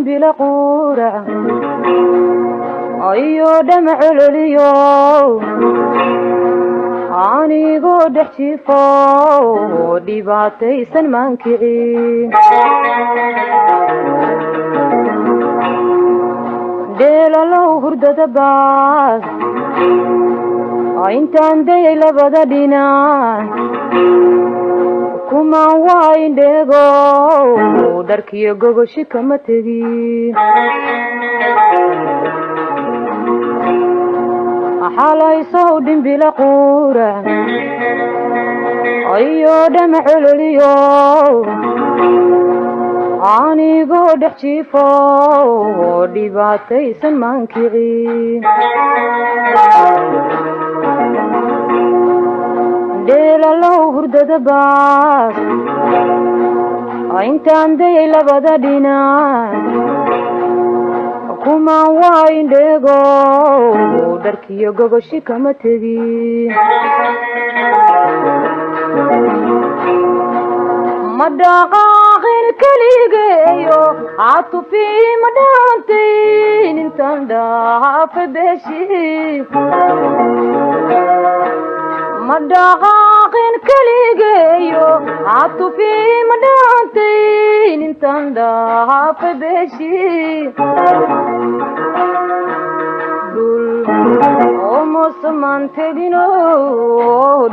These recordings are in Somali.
بلا قورة أيو دمع اليو أني قد احتفو ديباتي سنمان كعين ديلا لو هردة باس intaan day labada dhinac kuma wayn dhego dharkiyo gogoshi kama tegi xalay soo dhimbila qura ayo dhamac loliyo anigo dhex jiifo dhibaataysan maankicin ديلا لو هردة باس intaan day labada dhinac kuma wayn dhego dharkiyo gogoshi kama tegi madaqaaqin kaligeeyo catufi madhaantayn intaan dhaafa beeshi madaqaaqin kaligeeyo catufi madhaantayn intaan dhaafa beeshi dhul omosamaan tegino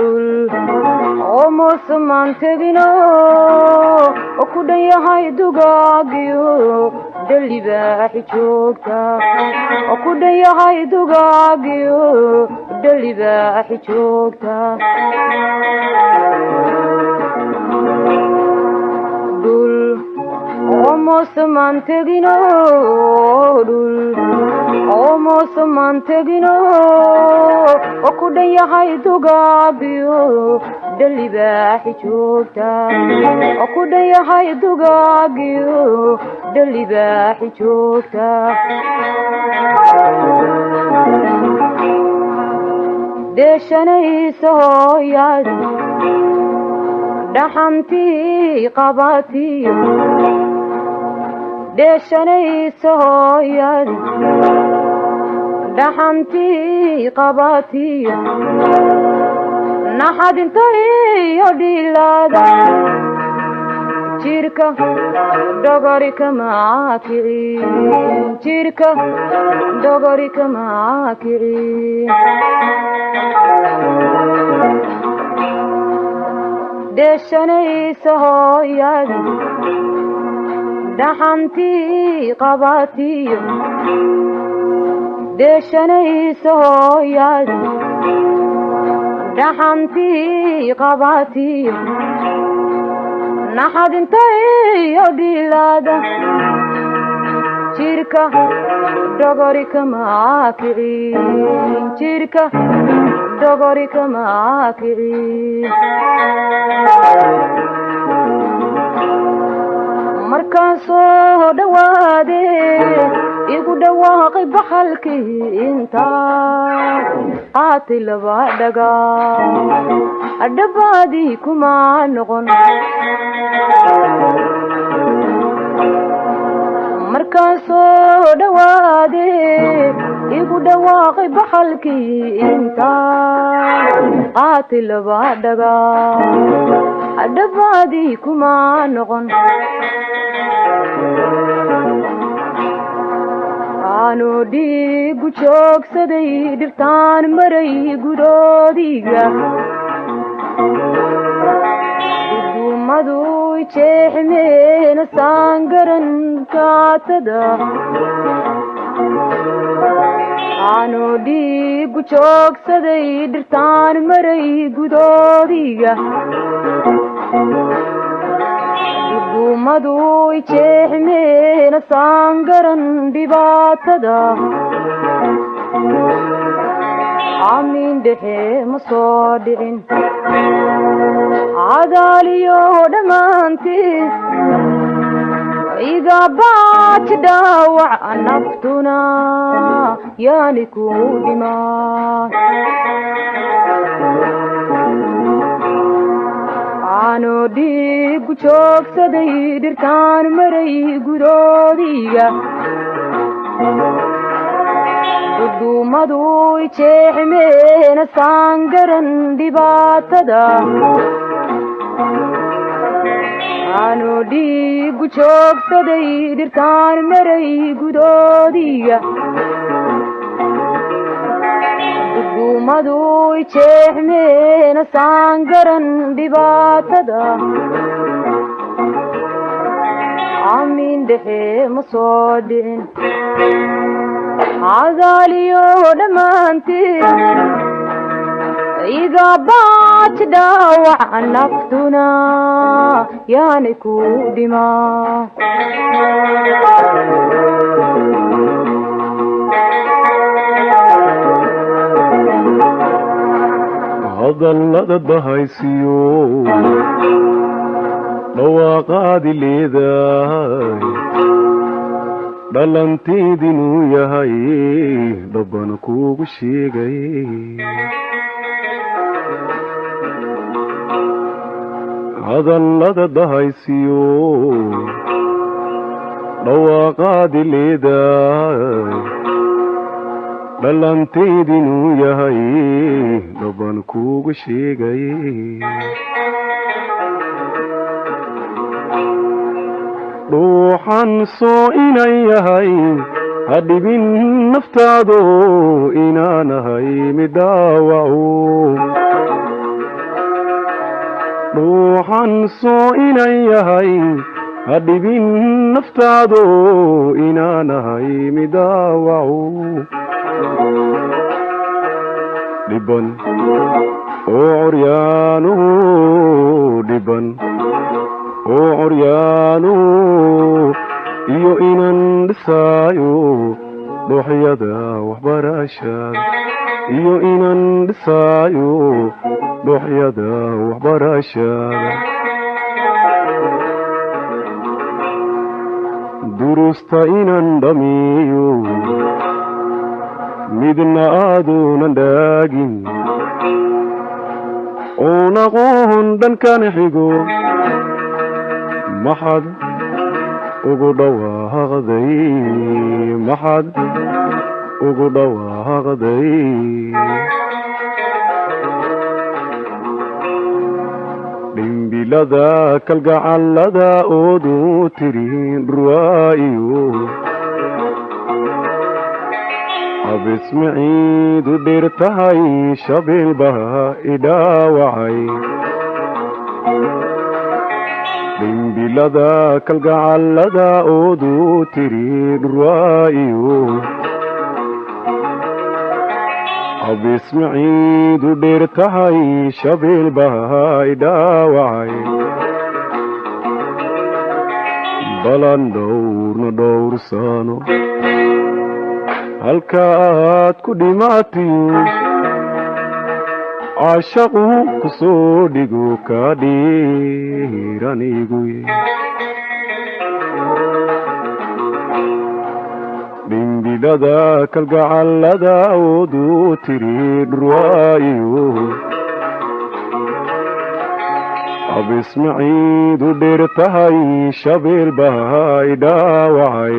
dhul omosamaan tegino ku dhan yahay dugaagiyo dalibaaxi joogta ku dhan yahay dugaagiyo dalibaaxi joogta dhul omosamaan tegino dhul omosamaan tegino ku dhan yahay dugaagiyo dalibaaxi joogta ku dhan yahay dugaagiyo dalibaaxi joogta deeshanaysa hooyad dhaxantii qabatiyo deeshanaysa hooyad dhaxantii qabatiyo naxadintayo dhilada jirka dogori kama kicin jirka dogori kama kicin deeshanaysa hooyad dhaxantii qabatiyo deeshanaysa hooyad dhaxantii qabatiyo naxadintayo dhilada jirka dogori kama kicin jirka dogori kama kicin markaan soo dhawaade igu dhawaaqay baxalkii intaa qaatay laba dhaga adhabaadii kuma noqon markaan soo dhawaade igu dhawaaqay baxalkii intaa qaatay laba dhaga adhabaadii kuma noqon aanu dhiigu joogsaday dhirtaan maray gudoodiga duumadu jeexmeena saangaran kaatada aanu dhiigu joogsaday dhirtaan maray gudoodiga duumadu ijeexmeena saangaran dhibaatada aamin dhexe ma soo dhicin cadaaliyo dhammaantiis iga baaji dhaawac naftuna yaani ku dhimaan aanu dhiigu joogsaday dhirtaan maray gudoodiga duumadu ijeexmeena saangaran dhibaatada aanu dhiigu joogsaday dhirtaan maray gudoodiga duumadu ijeexmeena saangaran dhibaatada aamin dhexe ma soo dhicin cadaaliyo dhammaantiis iga baaji dhaawac naftuna yaani ku dhimaan hadallada bahaysiyo dhawaaqaadi leedahay dhalanteedinuu yahay dhabbana kuugu sheegay hadallada bahaysiyo dhawaaqaadi leedahay dhalanteedinuu yahay dhabbana kuugu sheegay dhuuxan soo inan yahay hadhibin naftaado inaanahay midaawaco dhuuxan soo inan yahay hadhibin naftaado inaanahay midaawaco dhiban oo curyaanu dhiban oo curyaanu iyo inan dhisaayo dhuuxyada waxbarashada iyo inan dhisaayo dhuuxyada waxbarashada durusta inan dhamiyo midna aadunan dhaagin oon aqoon dhankan xigo maxad ugu dhawaaqday maxad ugu dhawaaqday dhimbilada kalgacallada oodu tirin ruwaa'iyo abismiciidu dhir tahay shabeelbaha idhaawacay dhimbilada kalgacallada oodu tirin ruwaa'iyo abismiciidu dhir tahay shabeelbaha idhaawacay balan dhowrna dhowrsano halka aad ku dhimaatiyo caashaqu ku soo dhigo ka dhiiranigu dhimbilada kalgacallada oodu tirin ruwaa'iyo abismiciidu dhir tahay shabeelbaha idhaawacay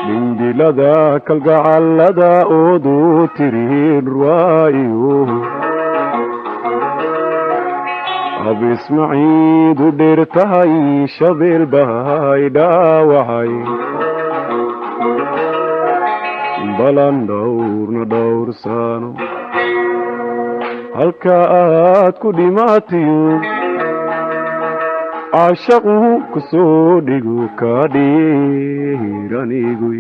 dhimbilada kalgacallada oodu tirin ruwaa'iyo abismiciidu dhir tahay shabeelbaha idhaawacay balan dhowrna dhowrsano halka aad ku dhimaatiyo caashaqu ku soo dhigo ka dhiiranigu